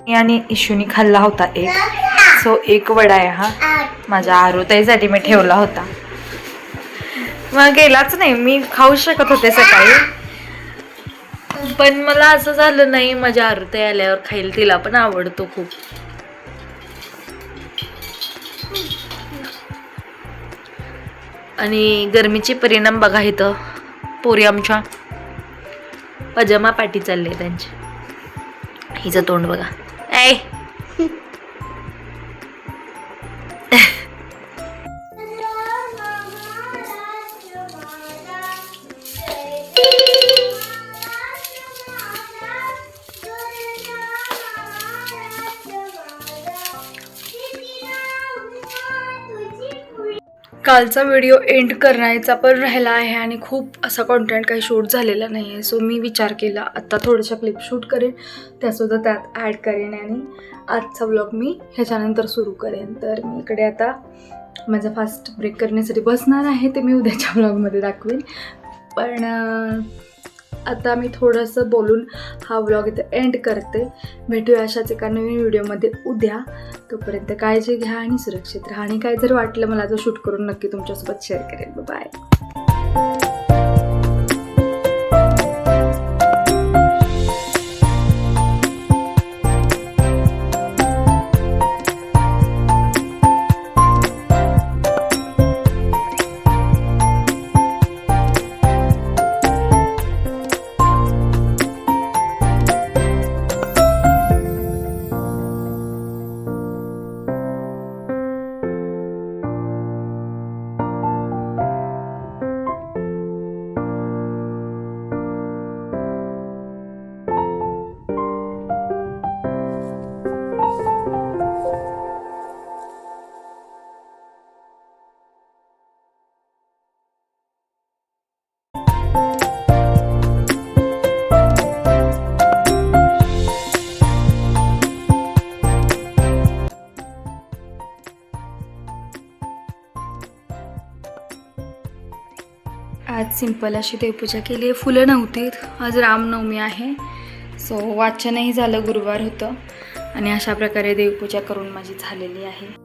आणि इशूनी खाल्ला होता एक. सो एक वडा आहे हा माझ्या आरुताईसाठी मी ठेवला होता. मग गेलाच नाही, मी खाऊ शकत होते सकाळी, पण मला असं झालं नाही माझ्या आरुताई आल्यावर खाईल, तिला पण आवडतो खूप. आणि गरमीचे परिणाम बघा इथं, पोरी आमच्या पजामा पाटी चालले त्यांची. हिचं तोंड बघा. ऐ कालचा व्हिडिओ एंड करायचा पण राहिला आहे आणि खूप असा कॉन्टेंट काही शूट झालेला नाही आहे. सो मी विचार केला आत्ता थोड्याशा क्लिप शूट करेन, त्यासुद्धा त्यात ॲड करेन आणि आजचा व्लॉग मी ह्याच्यानंतर सुरू करेन. तर मी इकडे आता माझा फास्ट ब्रेक करण्यासाठी बसणार आहे, ते मी उद्याच्या व्लॉगमध्ये दाखवेन. पण आता मी थोडंसं बोलून हा व्लॉग इथे एंड करते. भेटूया अशाच एका नवीन व्हिडिओमध्ये उद्या. तोपर्यंत काळजी घ्या आणि सुरक्षित राहा. आणि काय जर वाटलं मला तर शूट करून नक्की तुमच्यासोबत शेअर करेन. बाय. आज सिंपल अशी देवपूजा केली आहे. फुलं नव्हती, आज रामनवमी आहे. सो वाचनही झालं, गुरुवार होतं आणि अशा प्रकारे देवपूजा करून माझी झालेली आहे.